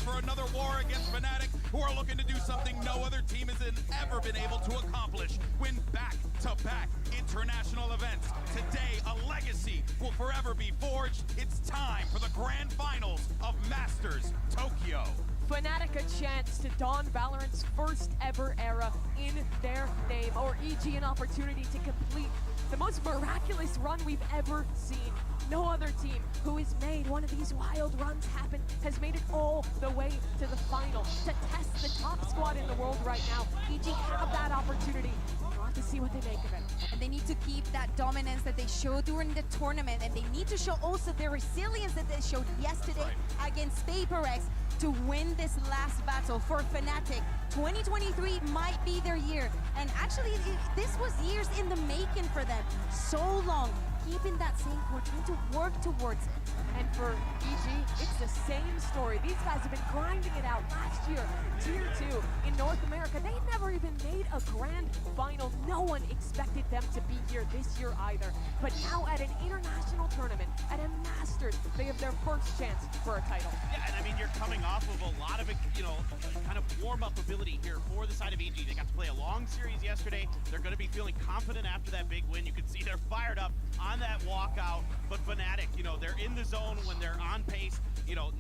for another war against Fnatic, who are looking to do something no other team has ever been able to accomplish. Win back-to-back international events. Today, a legacy will forever be forged. It's time for the grand finals of Masters Tokyo. Fnatic a chance to don Valorant's first ever era in their name, or EG an opportunity to complete the most miraculous run we've ever seen. No other team who has made one of these wild runs happen has made it all the way to the final to test the top squad in the world right now. EG have that opportunity. We'll have to see what they make of it. And they need to keep that dominance that they showed during the tournament, and they need to show also the resilience that they showed yesterday against PaperX to win this last battle for Fnatic. 2023 might be their year, and actually this was years in the making for them. So long, keeping that same core, trying to work towards it. And for EG, it's the same story. These guys have been grinding it out last year, Tier 2 in North America. They never even made a grand final. No one expected them to be here this year either. But now at an international tournament, at a Masters, they have their first chance for a title. Yeah, and I mean, you're coming off of a lot of, kind of warm-up ability here for the side of EG. They got to play a long series yesterday. They're going to be feeling confident after that big win. You can see they're fired up on that walkout. But Fnatic, they're in the zone when they're on pace.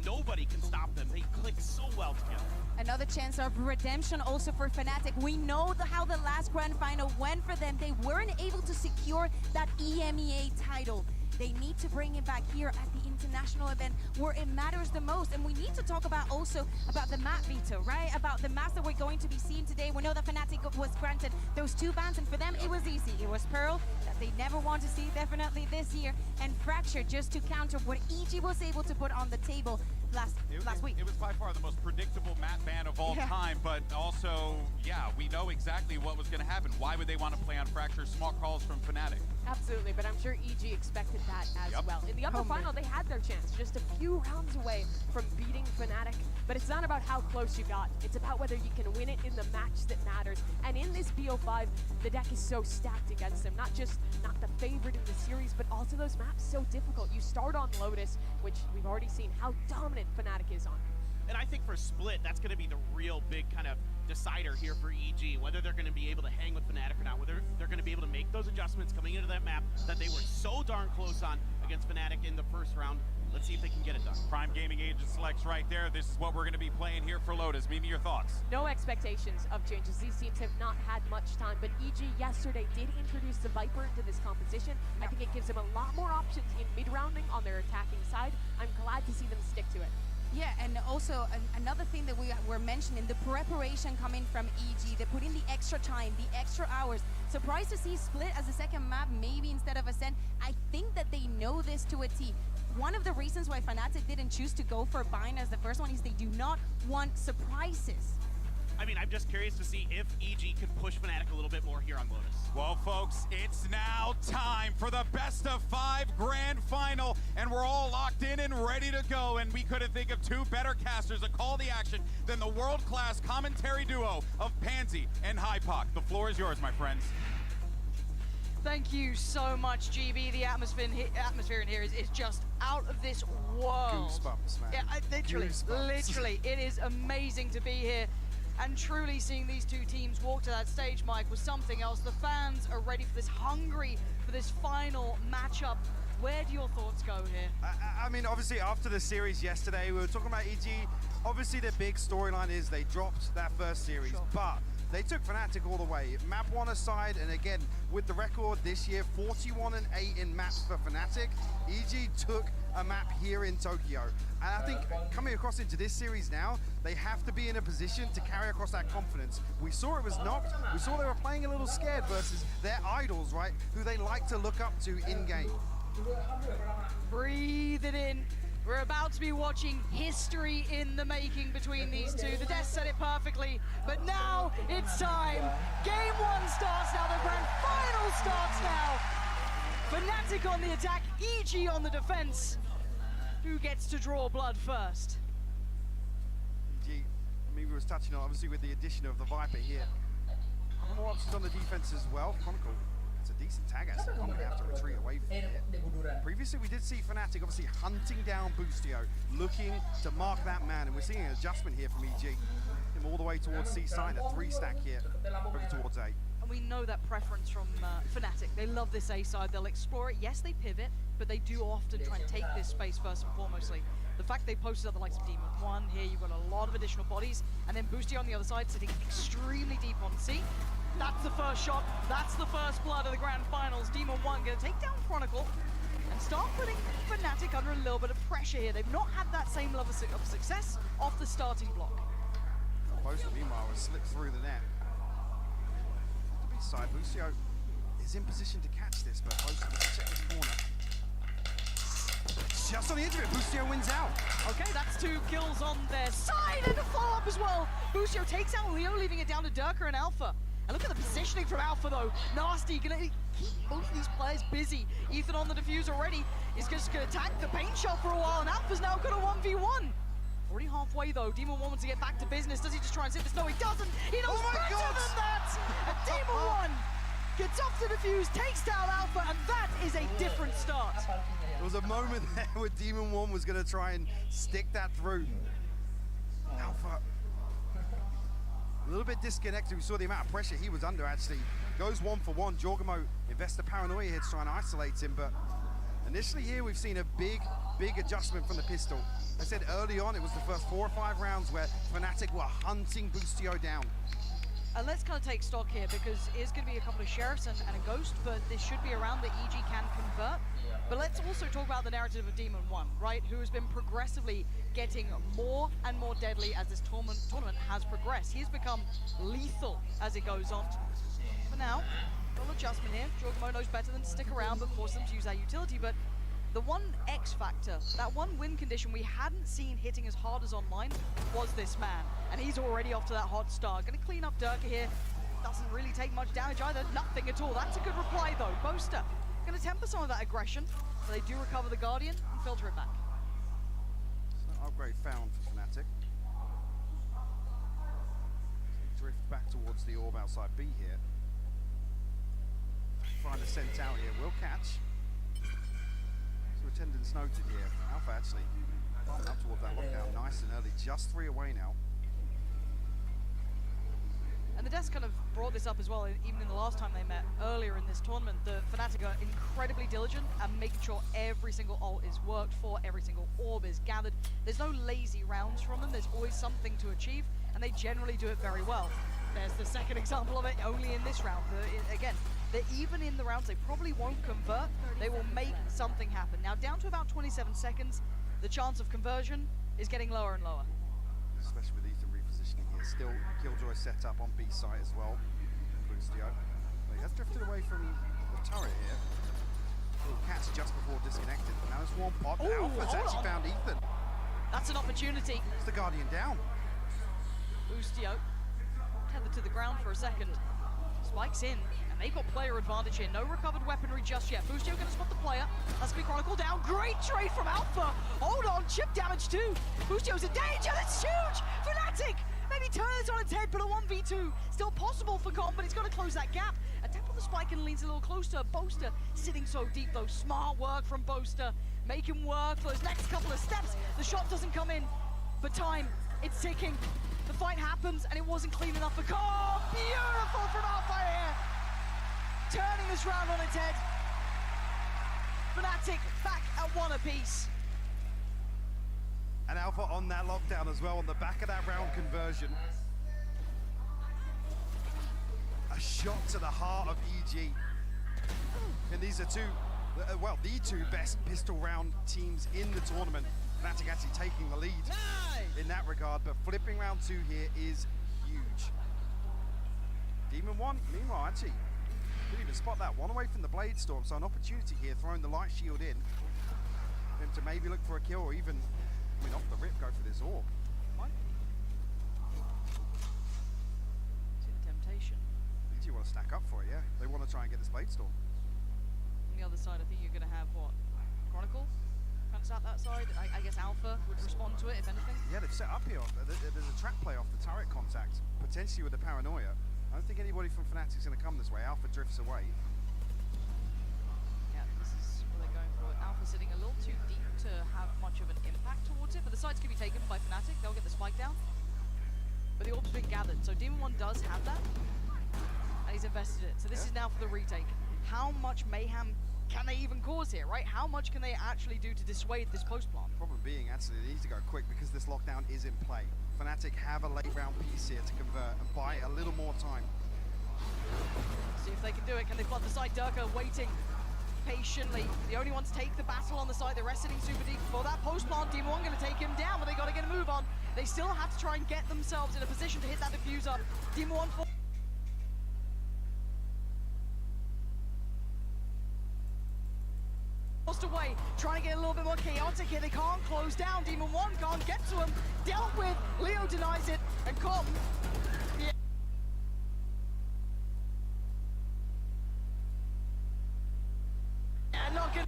Nobody can stop them. They click so well together. Another chance of redemption also for Fnatic. We know how the last grand final went for them. They weren't able to secure that EMEA title. They need to bring it back here at the international event where it matters the most. And we need to talk about also about the map veto, right? About the maps that we're going to be seeing today. We know that Fnatic was granted those 2 bans, and for them it was easy. It was Pearl that they never want to see definitely this year, and Fracture just to counter what EG was able to put on the table last week. It was by far the most predictable map ban of all time, but also, we know exactly what was going to happen. Why would they want to play on Fracture? Smart calls from Fnatic. Absolutely, but I'm sure EG expected that as well. In the upper final, they had their chance, just a few rounds away from beating Fnatic, but it's not about how close you got. It's about whether you can win it in the match that matters. And in this BO5, the deck is so stacked against them. Not just not the favorite in the series, but also those maps so difficult. You start on Lotus, which we've already seen how dominant Fnatic is on. And I think for Split, that's going to be the real big kind of decider here for EG, whether they're going to be able to hang with Fnatic or not, whether they're going to be able to make those adjustments coming into that map that they were so darn close on against Fnatic in the first round Let's see if they can get it done. Prime Gaming Agent selects right there. This is what we're going to be playing here for Lotus. Mimi, your thoughts? No expectations of changes. These teams have not had much time, but EG yesterday did introduce the Viper into this composition. I think it gives them a lot more options in mid-rounding on their attacking side. I'm glad to see them stick to it. Yeah, and also another thing that we were mentioning, the preparation coming from EG. They put in the extra time, the extra hours. Surprised to see Split as a second map, maybe instead of Ascent. I think that they know this to a T. One of the reasons why Fnatic didn't choose to go for Bind as the first one is they do not want surprises. I mean, I'm just curious to see if EG can push Fnatic a little bit more here on Lotus. Well, folks, it's now time for the best of 5 grand final, and we're all locked in and ready to go, and we couldn't think of two better casters to call the action than the world-class commentary duo of Pansy and Hypoc. The floor is yours, my friends. Thank you so much, GB. The atmosphere in here is just out of this world. Goosebumps, man. Yeah, literally, it is amazing to be here. And truly seeing these two teams walk to that stage, Mike, was something else. The fans are ready for this, hungry for this final matchup. Where do your thoughts go here? I mean, obviously, after the series yesterday, we were talking about EG. Obviously, the big storyline is they dropped that first series, but they took Fnatic all the way. Map 1 aside, and again, with the record this year, 41-8 in maps for Fnatic, EG took a map here in Tokyo. And I think coming across into this series now, they have to be in a position to carry across that confidence. We saw it was knocked. We saw they were playing a little scared versus their idols, right, who they like to look up to in-game. Breathe it in. We're about to be watching history in the making between these two. The Death said it perfectly, but now it's time. Game 1 starts now, the grand final starts now. Fnatic on the attack, EG on the defense. Who gets to draw blood first? EG, we was touching on, obviously, with the addition of the Viper here. More options on the defense as well. Chronicle, it's a decent tag as they're going to have to retreat away from it. Previously, we did see Fnatic obviously hunting down Boostio, looking to mark that man, and we're seeing an adjustment here from EG. Him all the way towards C side, a 3-stack here, moving towards A. And we know that preference from Fnatic. They love this A side, they'll explore it. Yes, they pivot, but they do often try and take this space first and foremostly. The fact they posted up the likes of Demon 1, here you've got a lot of additional bodies, and then Boostio on the other side sitting extremely deep on C. That's the first shot, that's the first blood of the grand finals. Demon 1 gonna take down Chronicle and start putting Fnatic under a little bit of pressure here. They've not had that same level of success off the starting block. Bosa, meanwhile, has slipped through the net. To be side, Boostio is in position to catch this, but Bosa must check this corner. Just on the edge of it, Boostio wins out. Okay, that's 2 kills on their side, and a follow-up as well. Boostio takes out Leo, leaving it down to Durka and Alpha. And look at the positioning from Alpha, though. Nasty, gonna keep both of these players busy. Ethan on the defuse already is just gonna attack the paint shot for a while, and Alpha's now got a 1v1. Already halfway, though. Demon 1 wants to get back to business. Does he just try and sit this? No, he doesn't. He knows better than that. And Demon 1 gets off the defuse, takes down Alpha, and that is a different start. There was a moment there where Demon 1 was going to try and stick that through. Alpha, a little bit disconnected. We saw the amount of pressure he was under, actually. Goes 1 for 1. Jorgamo invests the paranoia here to try and isolate him, but initially here we've seen a big adjustment from the pistol. I said early on it was the first 4 or 5 rounds where Fnatic were hunting Boostio down. And let's kind of take stock here, because it's going to be a couple of Sheriffs and a Ghost, but this should be a round that EG can convert. But let's also talk about the narrative of Demon 1, right? Who has been progressively getting more and more deadly as this tournament has progressed. He's become lethal as it goes on. For now, little adjustment here. Jorgamo knows better than to stick around, but force them to use that utility. But the one X factor, that one win condition we hadn't seen hitting as hard as online was this man. And he's already off to that hot start. Gonna clean up Durka here. Doesn't really take much damage either. Nothing at all. That's a good reply though. Boaster gonna temper some of that aggression. But they do recover the Guardian and filter it back. So upgrade found for Fnatic. Drift back towards the orb outside B here. Find a sent out here. Will catch. So attendance noted here. Alpha actually up towards that lockdown nice and early. Just 3 away now. And the Deaths kind of brought this up as well, even in the last time they met earlier in this tournament. The Fnatic are incredibly diligent at making sure every single ult is worked for, every single orb is gathered. There's no lazy rounds from them, there's always something to achieve, and they generally do it very well. There's the second example of it, only in this round. Again, even in the rounds they probably won't convert, they will make something happen. Now down to about 27 seconds, the chance of conversion is getting lower and lower. Especially with Ethan repositioning here. Still Killjoy set up on B site as well. Boostio. But he has drifted away from the turret here. Little catch just before disconnected. Now there's one pop. Alpha's actually found Ethan. That's an opportunity. It's the Guardian down. Boostio tethered to the ground for a second. Spikes in, and they've got player advantage here. No recovered weaponry just yet. Boostio gonna spot the player. That's gonna be Chronicle down. Great trade from Alpha. Hold on, chip damage too. Boostio's in danger. That's huge. Fnatic maybe turn this on its head, but a 1v2 still possible for Con, but he's got to close that gap. Attempt on the spike and leans a little closer. Boaster sitting so deep though. Smart work from Boaster. Make him work for those next couple of steps. The shot doesn't come in, but time, it's ticking. The fight happens, and it wasn't clean enough for Con. Beautiful from Alpha here. Turning this round on its head. Fnatic back at one apiece. And Alpha on that lockdown as well, on the back of that round conversion. A shot to the heart of EG. And these are the two best pistol round teams in the tournament. Fnatic actually taking the lead in that regard, but flipping round 2 here is huge. Demon 1, meanwhile, actually, didn't even spot that one away from the Blade Storm, so an opportunity here, throwing the light shield in. Him to maybe look for a kill, or even, I mean, off the rip, go for this orb. See the temptation. EG want to stack up for it, yeah. They want to try and get this Blade Storm. On the other side, I think you're going to have, what, Chronicle? Comes out that side. I guess Alpha would respond to it, if anything. Yeah, they've set up here. There's a trap play off the turret contact, potentially with the Paranoia. I don't think anybody from Fnatic's going to come this way. Alpha drifts away. Yeah, this is what they're going for. Alpha sitting a little too deep to have much of an impact towards it, but the sides can be taken by Fnatic. They'll get the spike down. But the orb's been gathered, so Demon 1 does have that, and he's invested it. So this is now for the retake. How much mayhem can they even cause here, right? How much can they actually do to dissuade this post-plant? Problem being, actually, they need to go quick because this lockdown is in play. Fnatic have a late round piece here to convert and buy a little more time. See if they can do it. Can they flood the side? Durka waiting patiently. The only ones take the battle on the side. The rest sitting super deep for that post-plant. Demon 1 going to take him down, but they got to get a move on. They still have to try and get themselves in a position to hit that diffuser. Demon 1 away, trying to get a little bit more chaotic here. They can't close down. Demon 1 can't get to him. Dealt with. Leo denies it, and Com. Yeah. And not good.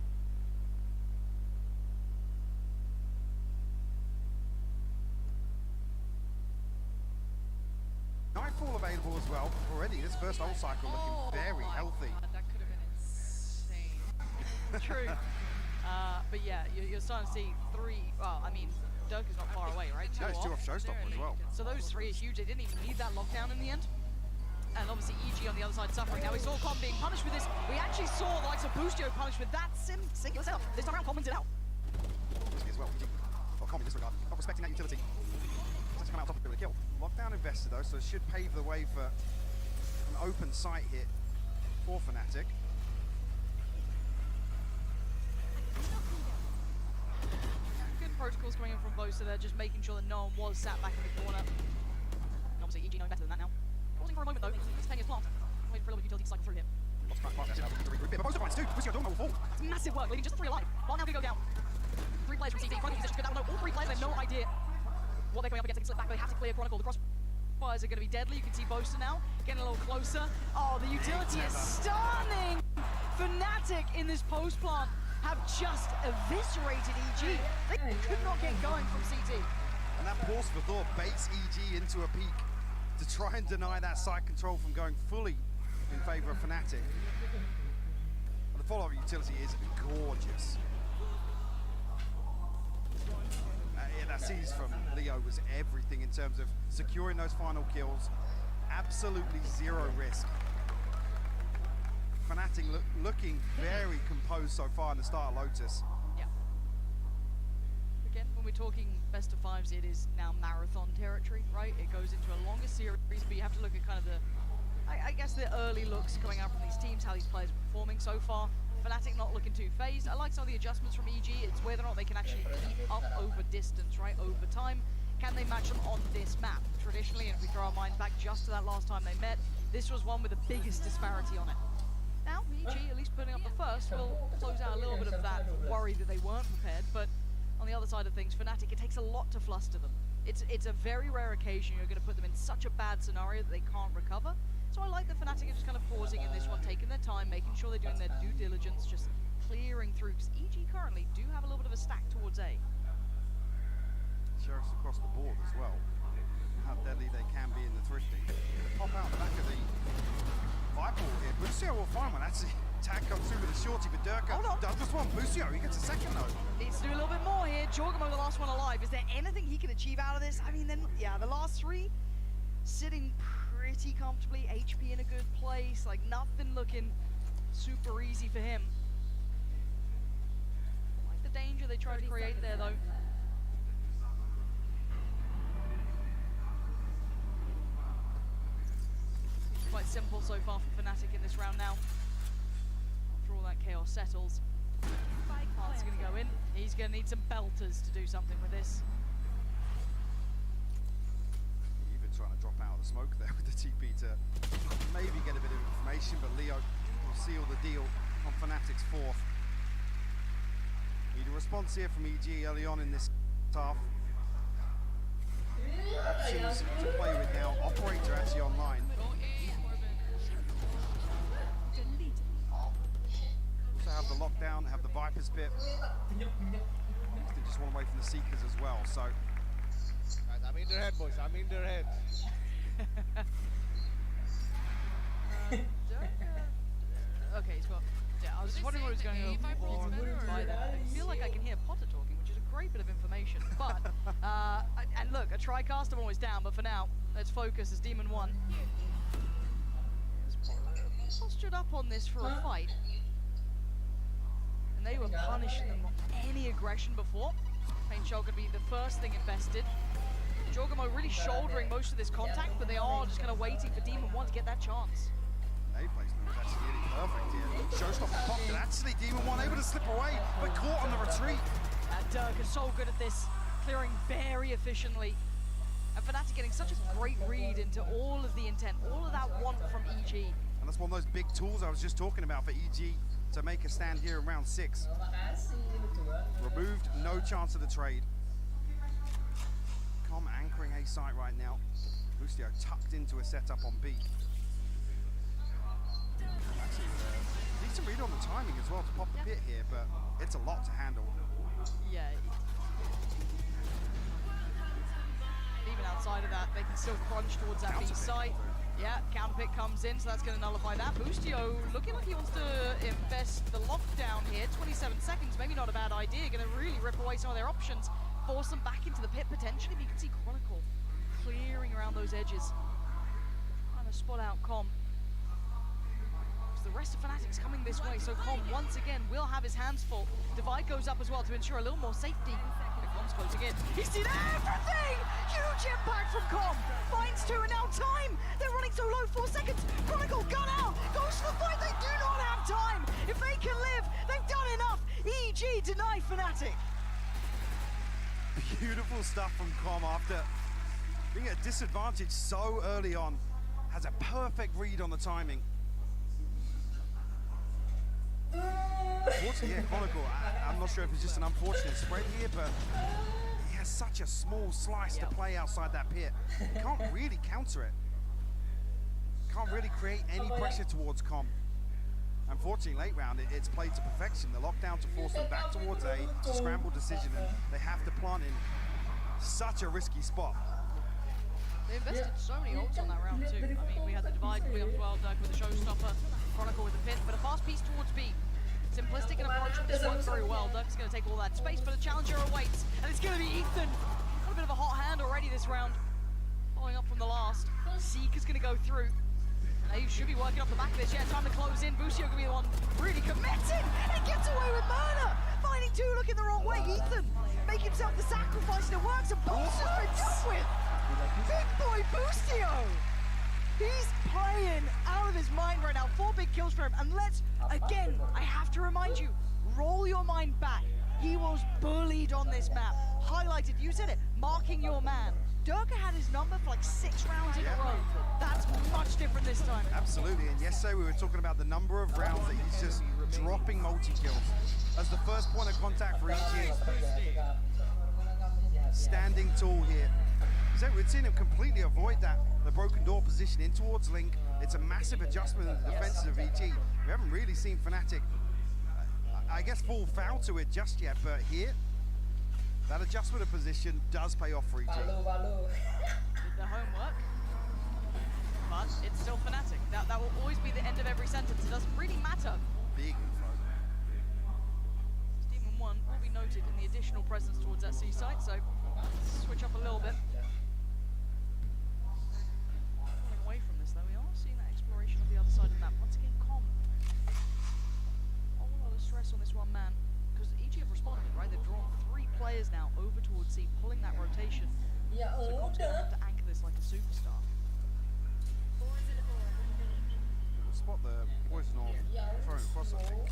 Nightfall available as well. Already, this first ult cycle looking very healthy. That could have been insane. True. But yeah, you're starting to see 3. Well, I mean, Dirk is not far away, right? Yeah, it's 2 off Showstopper as well. So those 3 are huge. They didn't even need that lockdown in the end. And obviously EG on the other side suffering. Now we saw Com being punished with this. We actually saw the likes of Boostio punished with that singular setup. This time around, Com wins it out. Risky as well. Well, Com in this regard, not respecting that utility. Let's come out top of it with a kill. Lockdown invested though, so it should pave the way for an open site hit for Fnatic. Protocols coming in from both, so they're just making sure that no one was sat back in the corner. And obviously EG knowing better than that now. Pausing for a moment though, he's playing his plant. Waiting for a little utility to cycle through here. But both finds 2. Boostio don't will fall. It's massive work, leaving just 3 alive. While now going to go down. 3 players from CT, Chronicle position good. All 3 players have no idea what they're going up against. They can slip back, but they have to clear Chronicle. The crossfires are going to be deadly. You can see Boaster now getting a little closer. Oh, the utility is stunning! Fnatic in this post plant have just eviscerated EG. They could not get going from CT. And that pause for Thor baits EG into a peak to try and deny that side control from going fully in favor of Fnatic. And the follow-up utility is gorgeous. Yeah, that seize from Leo was everything in terms of securing those final kills absolutely zero risk. Fnatic looking very composed so far in the start of Lotus. Yeah. Again, when we're talking best of fives, it is now marathon territory, right? It goes into a longer series, but you have to look at kind of the, I guess, the early looks coming out from these teams, how these players are performing so far. Fnatic not looking too phased. I like some of the adjustments from EG. It's whether or not they can actually keep up over distance, right? Over time. Can they match them on this map? Traditionally, and if we throw our minds back just to that last time they met, this was one with the biggest disparity on it. Now, EG, at least putting up the first, will close out a little bit of that worry that they weren't prepared, but on the other side of things, Fnatic, it takes a lot to fluster them. It's a very rare occasion you're going to put them in such a bad scenario that they can't recover. So I like the Fnatic are just kind of pausing in this one, taking their time, making sure they're doing their due diligence, just clearing through, because EG currently do have a little bit of a stack towards A. Sheriffs across the board as well. How deadly they can be in the thrifting. Pop out the back of the Viper here. Busio will find one. That's the tag comes through with a shorty, but Durka does just one. Busio, he gets a second though. Needs to do a little bit more here. Jorgamo, the last one alive. Is there anything he can achieve out of this? I mean, then, yeah, the last three sitting pretty comfortably. HP in a good place. Like, nothing looking super easy for him. Like the danger they tried to create there, though. Quite simple so far for Fnatic in this round now. After all that chaos settles. Heart's going to go in. He's going to need some belters to do something with this. Even trying to drop out of the smoke there with the TP to maybe get a bit of information, but Leo will seal the deal on Fnatic's fourth. Need a response here from EG early on in this half. Options to play with now. Operator actually online. Also have the lockdown, have the Viper's pit. They just want away from the Seekers as well, so. Guys, I'm in their head, boys. I'm in their head. Okay, he's got. Yeah, I was just wondering what he was going to go for by that. I feel like I can hear Potter talking, which is a great bit of information. But, and look, a TriCast, I'm always down, but for now, let's focus as Demon 1. Postured up on this for a fight. And they were punishing them on any aggression before. Pain Shell could be the first thing invested. Jorgamo really shouldering most of this contact, but they are just kind of waiting for Demon 1 to get that chance. Nade placement was actually really perfect here. Showstopper popped it. Actually, Demon 1 able to slip away, but caught on the retreat. Dirk is so good at this, clearing very efficiently. And Fnatic getting such a great read into all of the intent, all of that want from EG. And that's one of those big tools I was just talking about for EG to make a stand here in round 6. Removed, no chance of the trade. Com anchoring A site right now. Lucio tucked into a setup on B. Actually, decent read on the timing as well to pop the pit here, but it's a lot to handle. Yeah. Even outside of that, they can still crunch towards that B site. Yeah, counter pick comes in, so that's going to nullify that. Boostio looking like he wants to invest the lockdown here. 27 seconds, maybe not a bad idea. Going to really rip away some of their options, force them back into the pit potentially. But you can see Chronicle clearing around those edges, trying to spot out Com. The rest of Fnatic's coming this way, so Com once again will have his hands full. Divide goes up as well to ensure a little more safety. And Com's closing in. He's seen everything! Huge impact from Com. Finds 2 and now time! They're running so low, 4 seconds. Chronicle gun out, goes for the fight. They do not have time. If they can live, they've done enough. EG deny Fnatic. Beautiful stuff from Com after being at a disadvantage so early on. Has a perfect read on the timing. Unfortunately, yeah, Chronicle, I'm not sure if it's just an unfortunate spread here, but he has such a small slice to play outside that pit. He can't really counter it. Can't really create any pressure towards Com. Unfortunately, late round, it's played to perfection. The lockdown to force them back towards A, it's a scramble decision, and they have to plant in such a risky spot. They invested so many ults on that round too. I mean, we had the Divide coming up as well, Dirk with the Showstopper, Chronicle with the pit, but a fast piece towards B. Simplistic and approach, this works very well. Dirk's going to take all that space, but a challenger awaits, and it's going to be Ethan. Got a bit of a hot hand already this round. Following up from the last, Seek is going to go through. And he should be working off the back of this. Yeah, time to close in. Busio going to be the one really committing. And he gets away with murder. Finding two looking the wrong way. Ethan make himself the sacrifice and it works. And Bustio's been dealt with. Big boy Bustio. He's playing out of his mind right now. 4 big kills for him. And let's, again, I have to remind you, roll your mind back. He was bullied on this map. Highlighted, you said it, marking your man. Durka had his number for like 6 rounds in a row. That's much different this time. Absolutely, and yesterday we were talking about the number of rounds that he's just dropping multi-kills. As the first point of contact for EG. Standing tall here. So we've seen him completely avoid that, the broken door position in towards Link. It's a massive adjustment in the defenses of EG. We haven't really seen Fnatic, I guess, fall foul to it just yet, but here, that adjustment of position does pay off for EG. Did the homework, but it's still Fnatic. That will always be the end of every sentence. It doesn't really matter. Big info. Demon 1 will be noted in the additional presence towards that C site, so let's switch up a little bit. Pulling away from this, though, we are seeing that exploration of the other side of the map. Once again, calm. A whole lot of stress on this one man, because EG have responded, right? They've drawn 3 players now over towards C, pulling that rotation. So Com's going to have to anchor this like a superstar. We'll spot the poison orb thrown across, I think.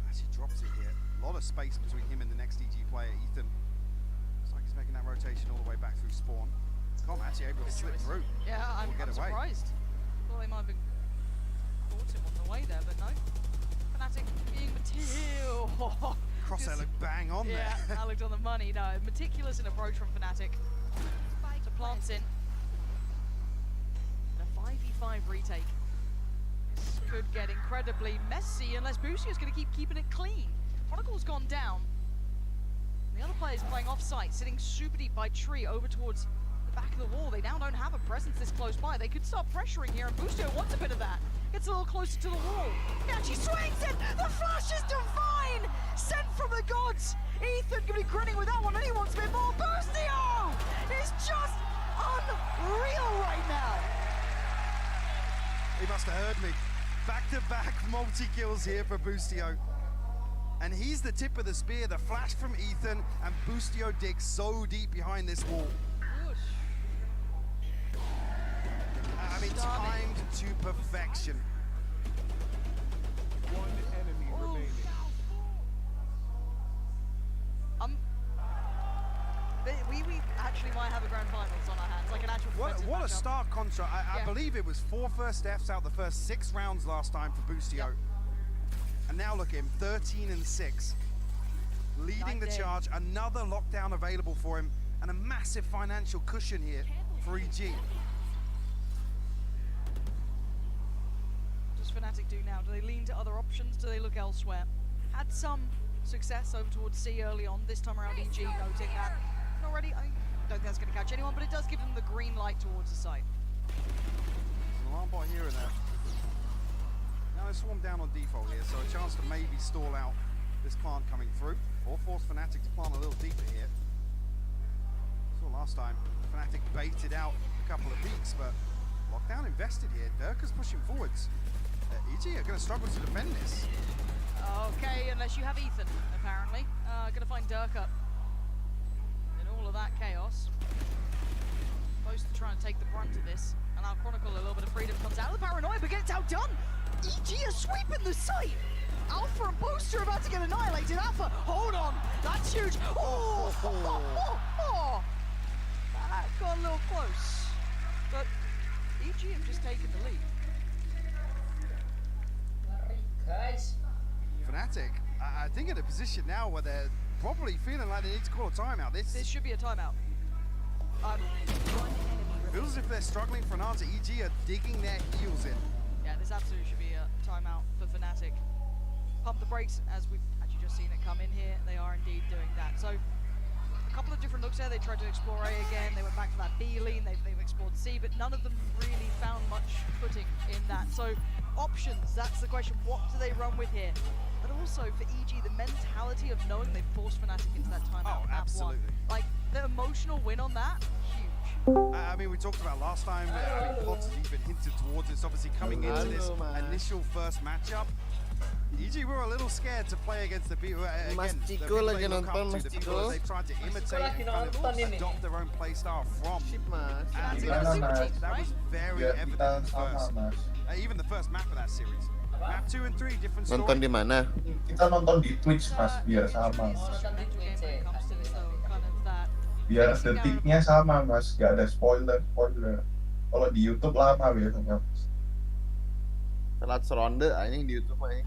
Actually drops it here. A lot of space between him and the next EG player, Ethan. Looks like he's making that rotation all the way back through spawn. Com actually able to slip through. Yeah, I'm surprised. Well, they might have been caught him on the way there, but no. Fnatic being material. Crosshair looked bang on there. Yeah, that looked on the money. No, meticulous in approach from Fnatic. So plants in. And a 5v5 retake. This could get incredibly messy unless Busio's going to keep keeping it clean. Chronicle's gone down. The other players playing off-site, sitting super deep by tree over towards the back of the wall. They now don't have a presence this close by. They could start pressuring here, and Bustio wants a bit of that. Gets a little closer to the wall. He actually swings it! The flash is divine! Sent from the gods! Ethan gonna be grinning with that one, and he wants a bit more. Bustio is just unreal right now! He must have heard me. Back-to-back multi-kills here for Bustio. And he's the tip of the spear, the flash from Ethan, and Bustio digs so deep behind this wall. I mean, timed to perfection. One enemy remaining. We actually might have a grand finals on our hands, like an actual defensive What a matchup. stark contrast. I believe it was 4 first Fs out the first 6 rounds last time for Bustio. Yep. And now look at him, 13-6. Leading the charge, another lockdown available for him, and a massive financial cushion here for EG. What does Fnatic do now? Do they lean to other options? Do they look elsewhere? Had some success over towards C early on. This time around, EG noting that. Already, I don't think that's going to catch anyone, but it does give them the green light towards the site. An alarm bot here and there. Now they swarm down on default here, so a chance to maybe stall out this plant coming through, or force Fnatic to plant a little deeper here. Saw last time, Fnatic baited out a couple of peaks, but lockdown invested here. Durka's pushing forwards. EG are going to struggle to defend this. Okay, unless you have Ethan, apparently. Going to find Durka in all of that chaos. Supposed to try and take the brunt of this. And now Chronicle, a little bit of freedom comes out of the paranoia, but gets outdone. EG are sweeping the site. Alpha and Booster are about to get annihilated. Alpha, hold on, that's huge. Oh, that got a little close. But EG have just taken the lead. Fnatic, I think in a position now where they're probably feeling like they need to call a timeout. This should be a timeout. Feels as if they're struggling for an answer. EG are digging their heels in. Yeah, this absolutely should be a timeout for Fnatic. Pump the brakes, as we've actually just seen it come in here. They are indeed doing that. So, a couple of different looks there. They tried to explore A again. They went back to that B lean. They've explored C, but none of them really found much footing in that. So, options, that's the question. What do they run with here? But also for EG, the mentality of knowing they've forced Fnatic into that timeout. Oh, absolutely. Like, the emotional win on that, huge. I mean, we talked about last time. I mean, Pods has even hinted towards this. Obviously, coming into this initial first matchup, EG were a little scared to play against the people. Mas Ciko lagi nonton, Mas Ciko. They've tried to imitate and kind of adopt their own play style from. Mas. And that was very evident in the first. Even the first map of that series. Map 2 and 3, different story. Nonton di mana? Kita nonton di Twitch Mas, biar sama. Biar detiknya sama Mas, gak ada spoiler. Kalau di YouTube lama biasanya. Telat seronde anjing di YouTube aja.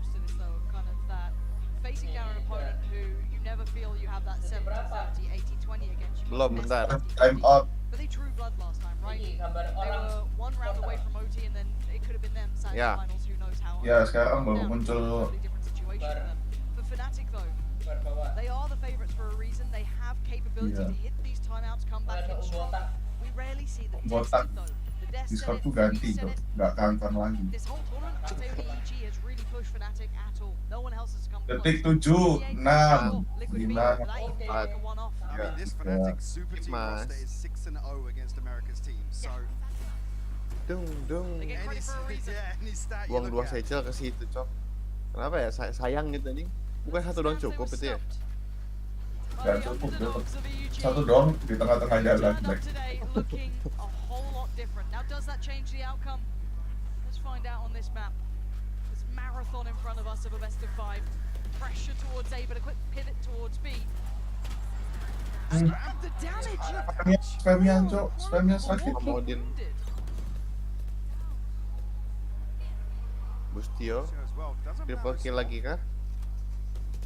Facing down an opponent who you never feel you have that 70-30, 80-20 against you. Belum, bentar. Time out. But they drew blood last time, right? They were one round away from OT and then it could have been them sat in the finals, who knows how. Ya, sekarang baru muncul. For Fnatic though, they are the favorites for a reason. They have capability to hit these timeouts, come back in strong. We rarely see them tested though. Discordku ganti tuh, nggak kantor lagi. This whole tournament, I feel the EG has really pushed Fnatic at all. No one else has come close. Detik 7, 6, 5. I mean, this Fnatic super team roster is 6-0 against America's team. So, Dung. They get credit for a reason. any stat you Buang look 2 at. secel ke situ, Cok. Kenapa ya? Sayang gitu anjing. Bukan satu doang cukup itu ya? Gak cukup, satu doang di tengah-tengah jalan. Looking a whole lot different. Now, does that change the outcome? Let's find out on this map. This marathon in front of us of a best of 5. Pressure towards A, but a quick pivot towards B. And the damage. Spamnya sakit. Modin. Bustio. Triple kill lagi kah?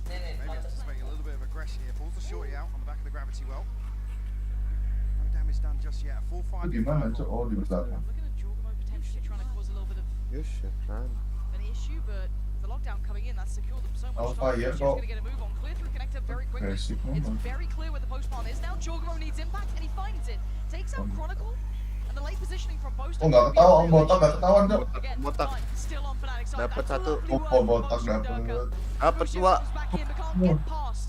Maybe anticipating a little bit of aggression here. Pulls the shorty out on the back of the gravity well. No damage done just yet. Full 5. Gimana Cok? Oh, di belakang. Looking at Jorgamo potentially trying to cause a little bit of Yes, kan. an issue, but the lockdown coming in, that's secured them so much. Alpha, yeah, She's going to get a move on. Clear through connector very quickly. Basic It's moment. very clear where the post-spawn is now. Jorgamo needs impact, and he finds it. Takes out Chronicle, and the late positioning from post. Oh, nggak ketahuan, botak nggak ketahuan Cok. Again, Botak. fine, still on Fnatic side. Dapat That's satu. lovely work Oh, from botak Motion dapat. Durka. Dapat Motion 2. comes back in, but can't get past.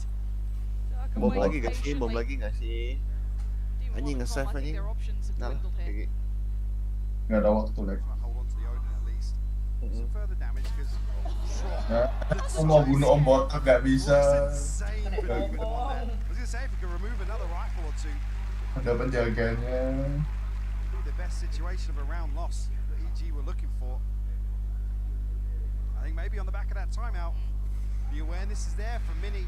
Durka Bom waiting lagi gak sih? Bom patiently. lagi gak sih? Demon Anjing One nge-save I think anjing. their options have Nah, dwindled here. Nggak ada waktu lagi. Trying to hold on to the Odin at least. Some further damage because Nah, mau bunuh Om Botak nggak bisa. insane with all of them on there. I was going to say, if we could remove another rifle or two, Ada penjaganya. be the best situation of a round loss that EG were looking for. I think maybe on the back of that timeout, the awareness is there for Mini.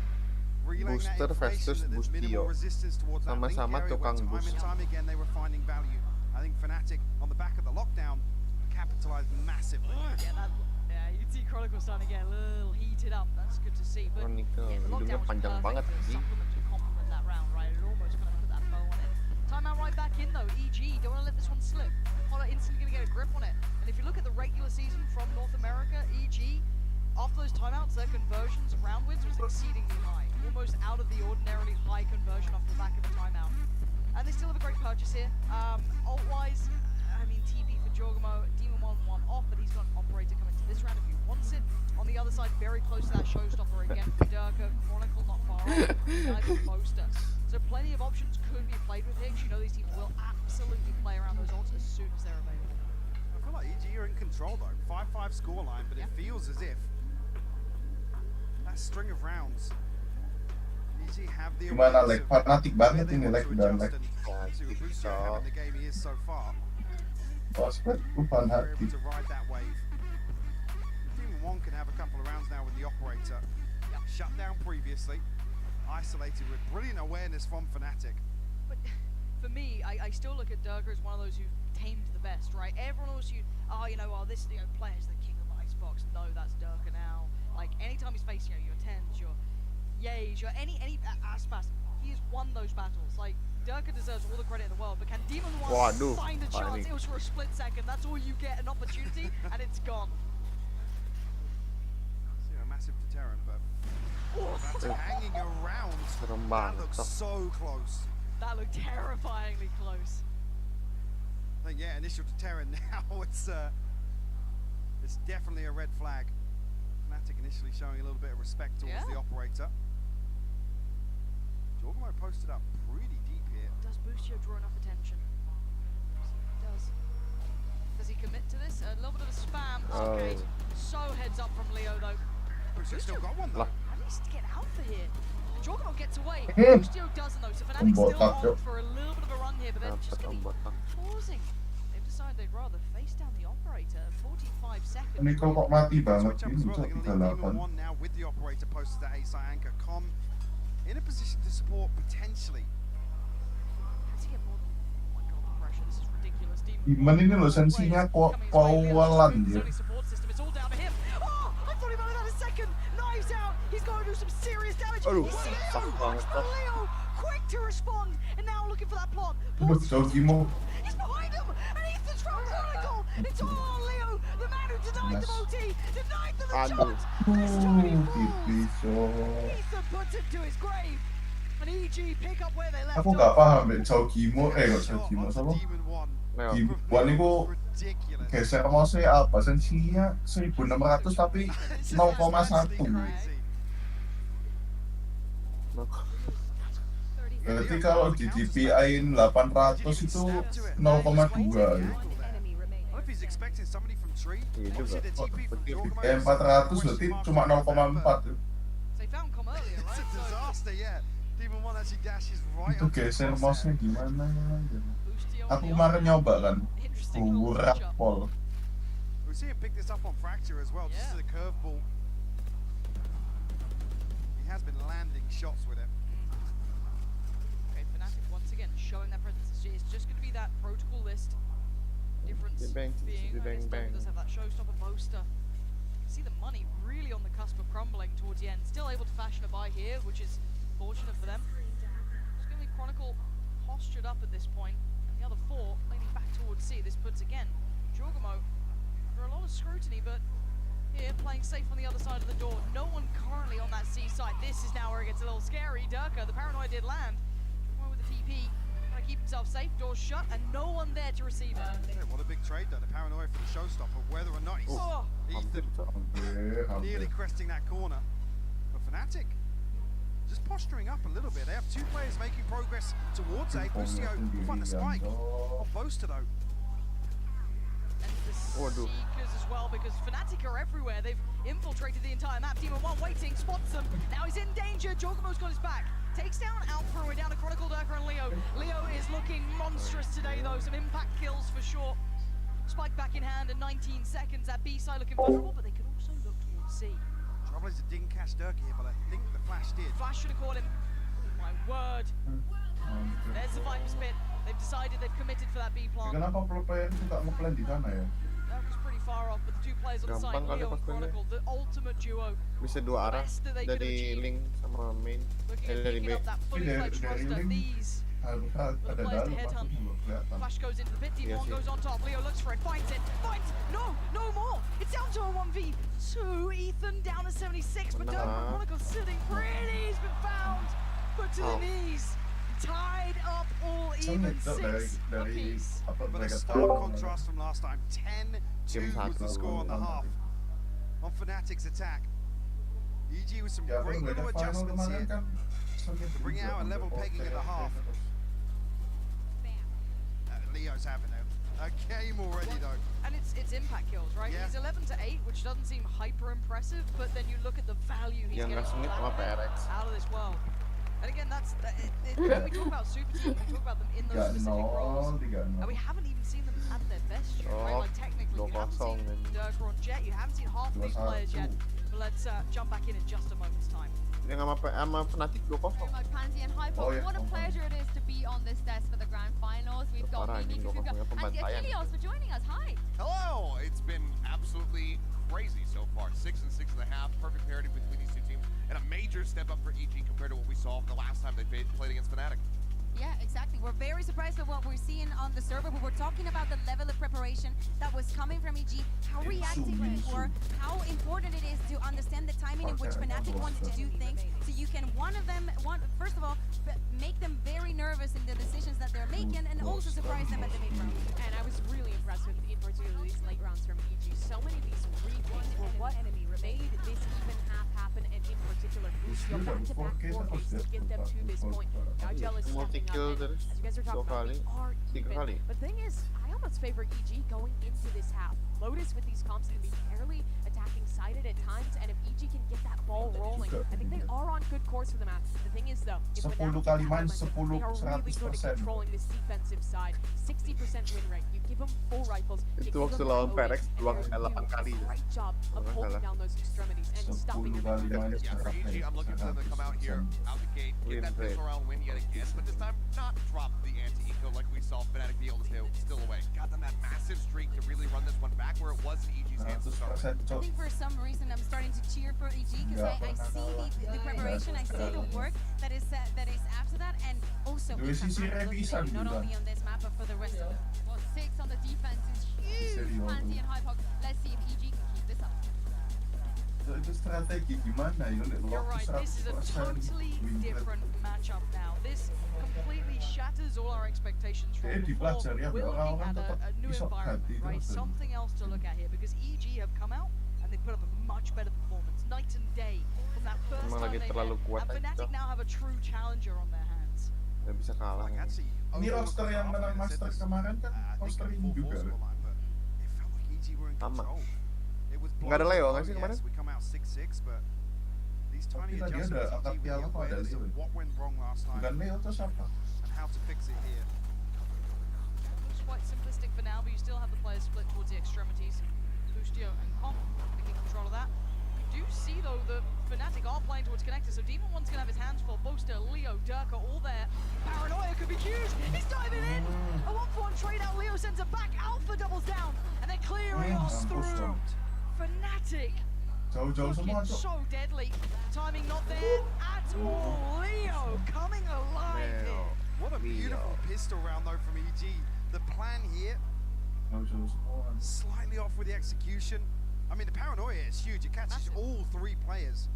Relaying that Booster information versus that there's minimal Bustio. resistance towards that link Sama-sama area where tukang time boost. and time again they were finding value. I think Fnatic on the back of the lockdown capitalized massively. Yeah, you can see Chronicle starting to get a little heated up. That's good to see. But Chronicle, yeah, the hidungnya lockdown was panjang perfect banget, to anjing. supplement and complement that round, right? It almost kind of put that bow on it. Timeout right back in though. EG don't want to let this one slip. Holler instantly going to get a grip on it. And if you look at the regular season from North America, EG, after those timeouts, their conversions of round wins was exceedingly high. Almost out of the ordinarily high conversion off the back of a timeout. And they still have a great purchase here. Ult-wise, I mean, TP for Jorgamo, Demon 1-1 off, but he's got an operator coming to this round if he wants it. On the other side, very close to that showstopper again for Durka. Chronicle not far off. Neither Boaster. So plenty of options could be played with here. 'Cause you know these teams will absolutely play around those ults as soon as they're available. I feel like EG are in control though. 5-5 scoreline, but it feels as if that string of rounds, EG have the Gimana awareness lag? of Fanatik where banget they ini want lag to dan adjust lag. and see what Booster have in the game he is so far. Prospek They're Fanatik. able to ride that wave. Demon 1 can have a couple of rounds now with the operator. Shut down previously, isolated with brilliant awareness from Fnatic. But for me, I still look at Durka as one of those who've tamed the best, right? Everyone else, this player's the king of Icebox. No, that's Durka now. Like, anytime he's facing your Tens, your Yays, your any Aspas, he has won those battles. Like, Durka deserves all the credit in the world, but can Demon 1 Waduh, find a chance? panik. It was for a split second. That's all you get, an opportunity, and it's gone. A massive deterrent, but that's hanging around. Serem That banget, looks Cok. so close. That looked terrifyingly close. I think, yeah, initial deterrent now. It's definitely a red flag. Fnatic initially showing a little bit of respect towards the operator. Jorgamo posted up pretty deep here. Does Bustio draw enough attention? Does he commit to this? A little bit of a spam. Oh. Okay. So heads up from Leo though. Brewster's still got one though. At least get out for here. And Jorgo gets away. Hmm. Bustio doesn't though. So Fnatic still Botak, on yuk. for a little bit of a run here, but they're just going to be Botak. pausing. They've decided they'd rather face down the operator. 45 seconds. Ini kok mati banget Switch up ini as well. cok They're going to leave Demon 38. 1 now with the operator posted at Ace Anchor. Com in a position to support potentially. Has he get more than... Oh my god, the pressure. This is ridiculous. Demon ini loh sensinya kok kawalan dia. It's all down to him. Oh, I thought he might have had a second. Knives out. He's going to do some serious damage. Aduh, He sees sakit you. banget, Prof. Leo, quick to respond, and now looking for that plot. Aduh, Jogimo. He's behind him, and Ethan's from Chronicle. It's all on Leo, the man who denied the OT, denied them the Aduh. shot. This time he Tipis falls. cok. Ethan puts him to his grave, and EG pick up where they left Aku gak off. paham deh Jogimo kok Shot Jogimo onto siapa? Demon 1. Neo. Demon itu Ridiculous. geser mouse apa sensinya 1600 tapi 0,1. Crazy. Berarti kalau di DPI-in 800 itu 0,2 ya. I hope he's expecting somebody from Tree. Iya juga. Obviously the TP from Jorgamo. 400 berarti cuma 0,4 ya. They found Com earlier, It's a right? disaster, yeah. Demon 1 actually dashes right Itu onto the geser crosshair. mouse-nya gimana ya? Bustio Aku on the kemarin other. nyoba kan, Interesting little burak matchup. pol. We see him pick this up on Fracture as well, just Yeah. as a curveball. He has been landing shots with it. Okay, Fnatic once again showing their presence. It's just going to be that protocol list. Difference Bang, being, I bang, guess, bang. Dover does have that showstopper boaster. You can see the money really on the cusp of crumbling towards the end. Still able to fashion a buy here, which is fortunate for them. It's going to be Chronicle postured up at this point, and the other four leaning back towards C. This puts again Jorgamo under a lot of scrutiny, but here playing safe on the other side of the door. No one currently on that C side. This is now where it gets a little scary. Durka, the paranoia did land. Jorgamo with the TP, trying to keep himself safe. Doors shut, and no one there to receive it. Yeah, what a big trade though, the paranoia for the showstopper, whether or not he's Oh, Hampir, Ethan Cok. nearly Hampir. cresting that corner. But Fnatic just posturing up a little bit. They have two players making progress towards A. Bustio will find the spike on Boaster though. and the Waduh. Seekers as well, because Fnatic are everywhere. They've infiltrated the entire map. Demon 1 waiting, spots them. Now he's in danger. Jorgamo's got his back. Takes down Alpha, and we're down to Chronicle, Durka, and Leo. Leo is looking monstrous today, though. Some impact kills for sure. Spike back in hand in 19 seconds. That B side looking vulnerable, but they could also look towards C. Trouble is it didn't catch Durka here, but I think the flash did. Flash should have caught him. Oh my word. There's the Viper's Pit. They've decided they've committed for that B plant. Kenapa pro player suka ngeplan di sana ya? Durka's pretty far off, but the two players on the side, Gampang kali Leo and pas Chronicle, the ultimate duo. Bisa dua arah, Best that they could have dari achieved. link sama main. Looking at Dari picking B. up that fully Dari- fledged dari roster. link. These Harusnya ada players to dalam headhunt. pasti belum kelihatan. Flash goes into the pit. Team Iya 1 sih. goes on top. Leo looks for it, finds it, finds. No more. It's down to a 1v2. Ethan down to 76, but Durka Nah. Chronicle sitting pretty. He's been found, put to the Oh. knees, tied up all even, Itu dari 6 apiece. apa But a mereka stark tahu. contrast from last time. 10-2 was the score on the half on Fnatic's attack. EG with some Ya great kan little mereka final adjustments kemarin here. kan sengit Bring juga out a untuk level pegging at the half. Leo's having a game already though. And it's impact kills, right? Yeah. He's 11 to 8, which doesn't seem hyper impressive, but then you look at the value he's Yang getting nggak sengit sama PRX. out of this world. And again, when we talk about super teams, we talk about them in those specific roles. 3-0. And we haven't even seen them at their best yet, right? Oh, Like technically, you haven't 2-0 seen and- Durka on Jet, you haven't seen half of these 2-1. players yet. But let's jump back in just a moment's time. Yang sama Fnatic 2-0. Very much, Pansy and Hyper. Oh, yeah. What a pleasure it is to be on this desk for the grand finals. We've got Parah, Mimi, anjing, Kufuka, 2-0 and pembantaian. Kekinian for joining us. Hi. Hello! It's been absolutely crazy so far. 6 and 6.5, perfect parity between these two teams, and a major step up for EG compared to what we saw the last time they played against Fnatic. Yeah, exactly. We're very surprised by what we're seeing on the server. We were talking about the level of preparation that was coming from EG, how reactive we were, how important it is to understand the timing in which Fnatic wants to do things. So you can, first of all, make them very nervous in the decisions that they're making, and also surprise them at the mid-round. And I was really impressed with, in particular, these late rounds from EG. So many of these replays were what made this even half happen, and in particular, Bustio you know, back-to-back forfeits to get them to this point. Now Gel is stepping up, and as you guys are talking about, they are even. But the thing is, I almost favor EG going into this half. Lotus with these comps can be fairly attacking sided at times, and if EG can get that ball rolling, I think they are on good course for the match. The thing is though, if 10 kali main 10 they are really good at 100%. controlling this defensive side. 60% win rate. You give them full rifles. You Itu give waktu them lawan that Perex loading, and 8 kali. a great job of holding down those extremities and stopping your kali main Yeah, for EG, I'm looking for them to come out here, out the gate, get that pistol round win yet again, but this time not drop the anti-eco like we saw Fnatic be able to do, still away. Got them that massive streak to really run this one back where it was in EG's hands to start with. 100% I think for some reason I'm starting to cheer for EG because I see the preparation, I see the work that is after that, and also Doe eens iets hier even iets aan not doen only dan. on this map but for the rest of it. Well, 6 on the defense is huge. Serieus. Pansy and Hypok. Let's see if EG can keep this up. De strategie gimana ya? You're right, this is a totally different matchup now. This completely shatters all our expectations from Die before. pelajari ya, We're looking orang-orang at tetap a new bisa environment, ganti right? terus. Something else to look at here because EG have come out and they put up a much better performance, night and day from that first Emang time lagi they terlalu met. kuat And aja. Fnatic now have a true challenger on their hands. Nggak bisa kalah. Like, actually, Ini overall roster yang across menang the Master half, kemarin kan I think roster a ini 4-4 juga. scoreline, but it felt like EG were in Sama. control. It was Nggak ada blown Leo low, nggak sih yes, kemarin? we come out 6-6, but these tiny Tapi tadi ada adjustments, akad EG piala really kok ada aware as to Leo. what went wrong last Bukan night Leo terus apa? and how to fix it here. Looks quite simplistic for now, but you still have the players split towards the extremities. Fustio and Comp taking control of that. You do see though that Fnatic are playing towards connector, so Demon One's gonna have his hands full. Boaster, Leo, Durka, all there. Paranoia could be huge. He's diving in. A 1-for-1 trade out. Leo sends it back. Alpha doubles down, and they're clearing us mampus through. dong. Fnatic Jauh-jauh semua looking cok. so deadly. Timing not there at all. Leo coming alive here. What a beautiful pistol round though from EG. The plan here, Jauh-jauh semua. slightly off with the execution. I mean, the paranoia is huge. It catches all three players.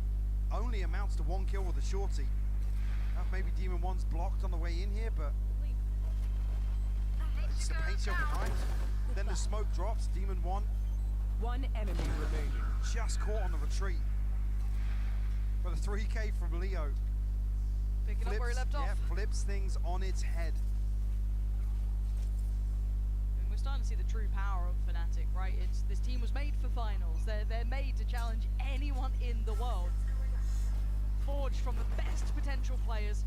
Only amounts to 1 kill with the shorty. Maybe Demon One's blocked on the way in here, but it's the paint shell behind. Then the smoke drops. Demon One One enemy remaining. just caught on the retreat. But a 3K from Leo Picking up where he left off. flips things on its head. And we're starting to see the true power of Fnatic, right? This team was made for finals. They're made to challenge anyone in the world. Forged from the best potential players.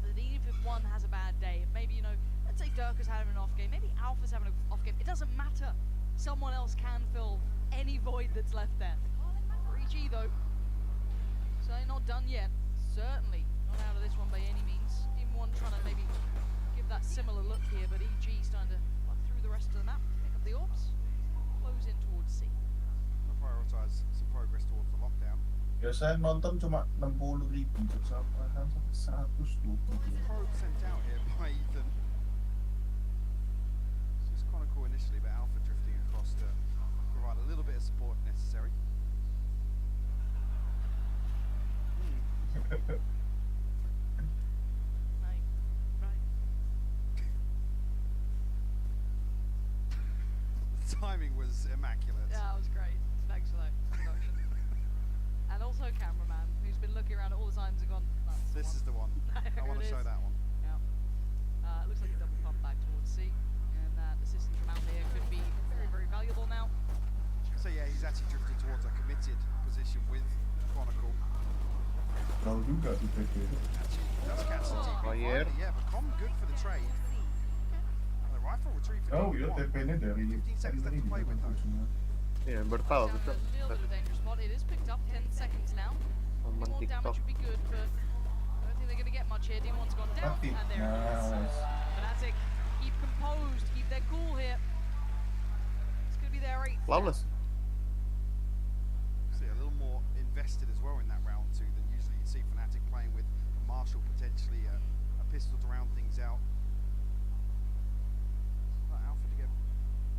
That even if one has a bad day, if maybe, you know, let's say Durka's having an off game, maybe Alpha's having an off game, it doesn't matter. Someone else can fill any void that's left there. For EG though, so they're not done yet. Certainly not out of this one by any means. Even one trying to maybe give that similar look here, but EG starting to walk through the rest of the map, pick up the orbs, close in towards C. We'll prioritize some progress towards the lockdown. Ya saya nonton cuma 60.000 sampai 120. Probe sent out here by Ethan. This is Chronicle initially, but Alpha drifting across to provide a little bit of support if necessary. Right, right. The timing was immaculate. Yeah, that was great. Thanks for that introduction. And also cameraman, who's been looking around at all the times and gone, that's This is the one. I There want to it show is. that one. Yeah. Looks like a double pump back towards C. And that assistance from out here could be very, very valuable now. So yeah, he's actually drifted towards a committed position with Chronicle. Tahu juga tuh PP. Actually, does catch the TP Oh, finally, yeah. yeah, but Com good for the trade. And the rifle retrieve for Oh Demon iya One. TP-nya dari 15 seconds left to play with though. semua. Iya, Down bertahu a betul. little bit of a dangerous spot. It is picked up 10 seconds now. Teman More TikTok. damage would be good, but I don't think they're going to get much here. Demon's gone down, Mati. and there it is. Nice. Fnatic keep composed, keep their cool here. It's going to be their 8th. Flawless. See a little more invested as well in that round too than usually you see Fnatic playing with a Marshall potentially a pistol to round things out. But Alpha to get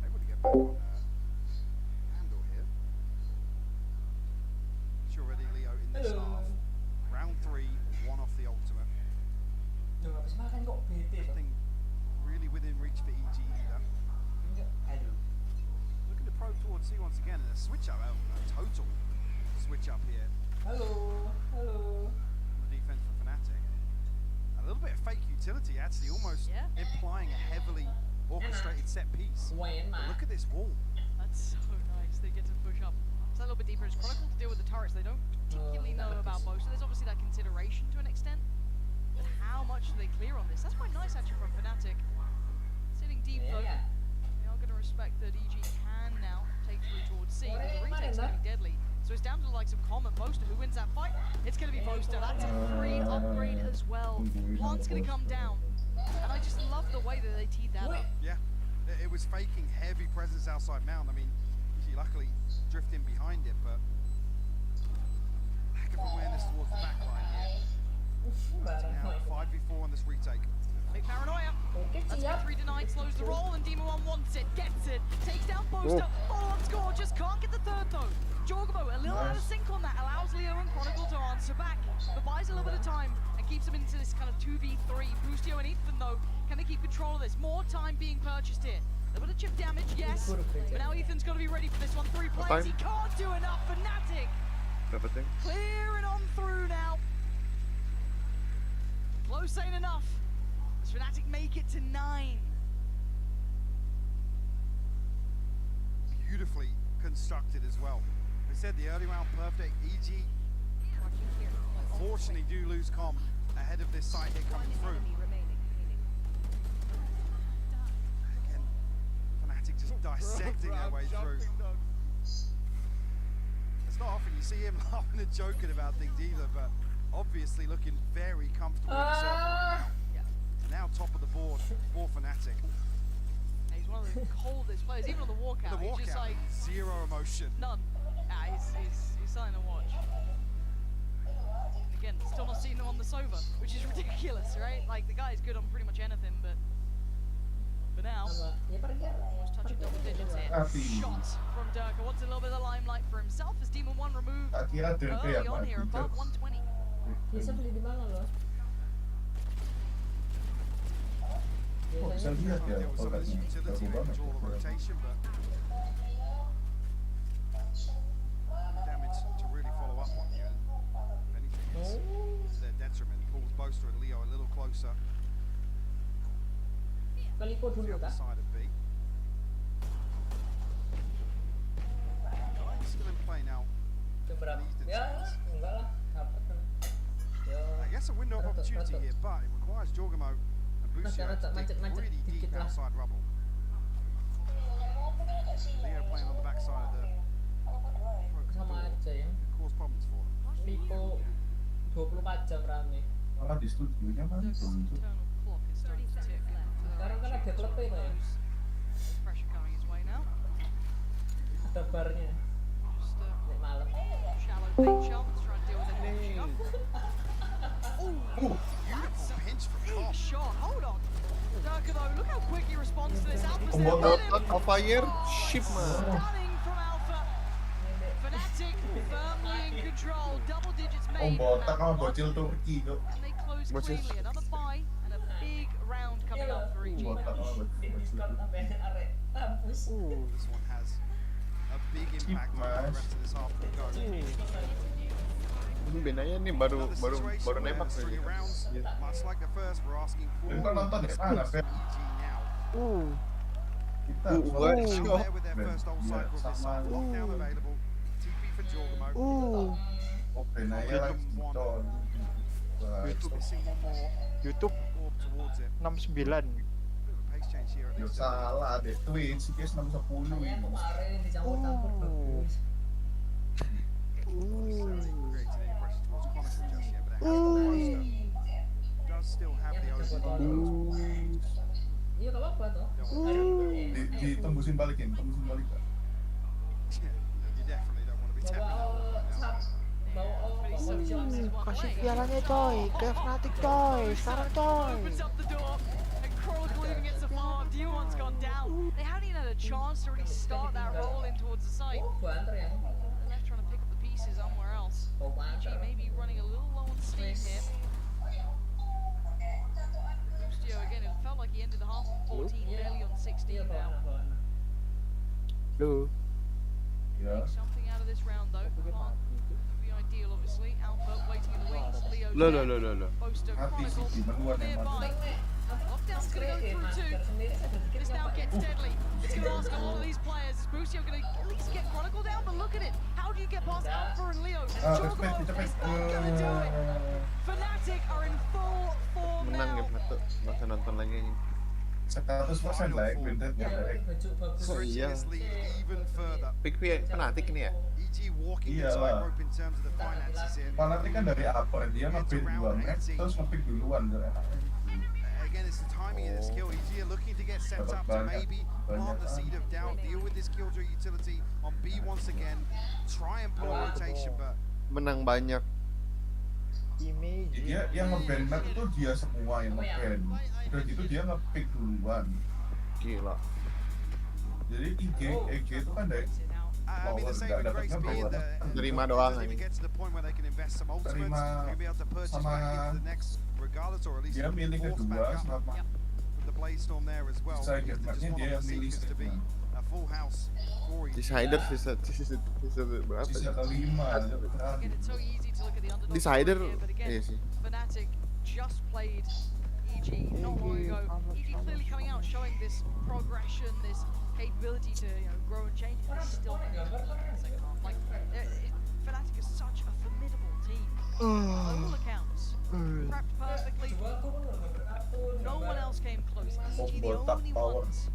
able to get back on handle here. Sure ready Leo in this half. Round 3, 1 off the ultimate. Nothing really within reach for EG either. Looking to probe towards C once again and a switch up, a total switch up here. Hello. utility, actually, almost implying a heavily orchestrated set piece. But look at this wall. That's so nice. They get to push up. It's a little bit deeper. It's Chronicle to deal with the turrets. They don't particularly know about both, so there's obviously that consideration to an extent. But how much do they clear on this? That's quite nice, actually, from Fnatic. Sitting deep, though. They are going to respect that EG can now take through towards C, but the retake's going to be deadly. So it's down to the likes of Com and Boaster. Who wins that fight? It's going to be Boaster. That's a free upgrade as well. Plant's going to come down. And I just love the way that they teed that up. Yeah, it was faking heavy presence outside Mount. I mean, he luckily drifting behind it, but lack of awareness towards the back line here. Now 5v4 on this retake. Big paranoia. That's been 3 denied, slows the roll, and Demon 1 wants it, gets it, takes down Boaster. Follow-on score, just can't get the third though. Jorgamo, a little out of sync on that, allows Leo and Chronicle to answer back, but buys a little bit of time and keeps them into this kind of 2v3. Boostio and Ethan though, can they keep control of this? More time being purchased here. A little bit of chip damage, yes, but now Ethan's got to be ready for this one. 3 plays, he can't do enough. Fnatic clearing on through now. Close ain't enough. As Fnatic make it to 9. Beautifully constructed as well. I said the early round perfect. EG unfortunately do lose Com ahead of this side hit coming through. Again, Fnatic just dissecting their way through. It's not often you see him laughing and joking about things either, but obviously looking very comfortable in the circle right now. Now top of the board for Fnatic. He's one of the coldest players, even on the walkout. He's just like zero emotion. None. He's something to watch. Again, still not seeing him on the Sova, which is ridiculous, right? Like the guy's good on pretty much anything, but for now, almost touching double digits here. Shots from Durka. Wants a little bit of limelight for himself as Demon 1 removed early on here, above 120. Bisa lihat ya kalau tadi jago banget. Rotation, but damage to really follow up on here. If anything, it's their detriment. Pulls Boaster and Leo a little closer. The other side of B. Still in play now. I guess a window of opportunity here, but it requires Jorgamo and Boostio to dig really deep outside rubble. Leo playing on the backside of the could cause problems for them. 24 jam rame. Malah di studionya mantul tuh. Sekarang kan ada klubnya ya. Pressure coming his way now. Ada barnya. Nek malam. Shallow paint shot. Let's try and deal with it finishing up. Beautiful pinch from Big Tom. shot. Hold on. Durka though, look how quick he responds to this. Alpha's there with him. Fire, ship man. Stunning from Alpha. Fnatic firmly in control. Double digits made. Botak sama bocil Turki tuh. And they close cleanly. Another buy and a big round coming up for EG. Botak sama bocil Turki. This one has a big impact on the rest of this half to go. Ini bedanya nih baru nembak Three saja. rounds, much like the first, we're asking for Kita nonton di mana, Fer? EG now. Kita There with their first old cycle of this side. Lockdown available. TP for Jorgamo. Oke, nah ya lagi nonton. Missing one more YouTube orb towards it. 69. Bit of a pace change here at Yo least. salah deh, Twitch guys 610 ini. Kemarin dicampur-campur bagus. Created any pressure towards Chronicle just yet, but it does still have the open. Iya gak apa-apa toh. Ditembusin balikin, tembusin balik. You definitely don't want to be tapping that one right now. Kasih pialanya coy, ke Fnatic coy, sekarang coy. Opens up the door and Chronicle even gets a farm. D1's gone down. They haven't even had a chance to really start that roll in towards the site. Banter ya. They're left trying to pick up the pieces somewhere else. EG may be running a little low on steam here. Boostio again, it felt like he ended the half on 14, barely on 16 now. Loh, Ya. Something out of this round though. Could be ideal, obviously. Alpha waiting in the wings. Leo Leo's Loh. Boaster Mati sih Chronicle Dimen nearby. Lockdown's going to go through too. This now gets deadly. It's going to ask a lot of these players. Is Boostio going to at least get Chronicle down? But look at it. How do you get past Alpha and Leo? Chocobo is not going to do it. Fnatic are in full form Menang now. game 1. Nggak usah nonton lagi ini. 100% lah ya, bener ya. Oh iya. Even further. Pick Fnatic ini ya? EG walking the Iya lah. tightrope in terms of the finances here. Fnatic kan dari apa dia nge-pick 2 match terus nge-pick duluan tuh enaknya. Again, it's the timing of the skill. EG are looking to get set up to maybe plant the seed of doubt, deal with this killjoy utility on B once again, try and pull a rotation, but Menang banyak. Dia yang nge-ban map itu dia semua yang nge-ban. Udah gitu dia nge-pick duluan. Gila. Jadi EG itu kan dari I mean, the same with Grace being the Terima doang doesn't even ini. get to the point where they can invest some ultimates, they'll be able to purchase back into the next regardless, or at least dia milih force kedua back up sama with the Blaze-Storm there as well. Sisa Because they just gapnya want dia all the milih Seekers to be segmen. a full house for EG. Decider sisa berapa? Sisa ya? kelima. Again, it's so easy to look at the underdog Decider here, but again, iya sih. Fnatic just played EG not long ago. EG clearly coming out showing this progression, this capability to grow and change. But still like Fnatic is such a formidable team. On all accounts, prepped perfectly. No one else came close. EG the only ones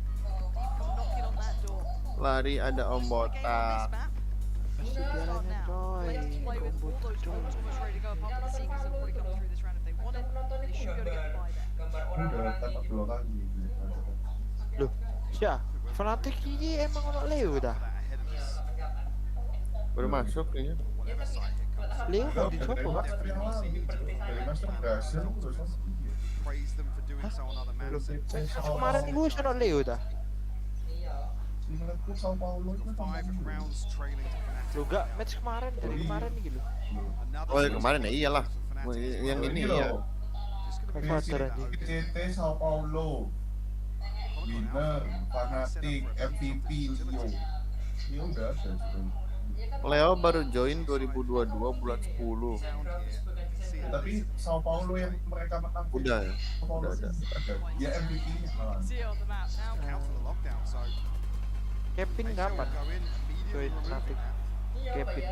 knocking on that door. Lari ada Om Again on this Botak. map. Start now. Plenty to play with. All those ults almost ready to go. Apart from the Seekers that will probably come through this round if they want it. They should go to get the buy there. Udah tangkap 2 kali. Loh, siya, Fnatic ini emang ono Leo dah. Baru masuk kayaknya. Leo mau dicoba, Pak. Dari Master berhasil terus Praise them for doing so on other maps. Kemarin gue ono Leo dah. Menurutku Sao Paulo itu 5 rounds trailing to Fnatic. Lo gak match kemarin dari kemarin gitu. Another Oh yang kemarin ya iyalah. Yang ini ya. Fighter anjing. PCT Sao Paulo winner Fnatic MVP Leo. Ya udah ada juga. Leo baru join 2022 bulan 10. Tapi Sao Paulo yang mereka menang Udah ya. Sao Paulo Udah ada. Dia MVP-nya malah. See on the map now. Count for the lockdown, so Kevin kapan? Join Fnatic. Kevin.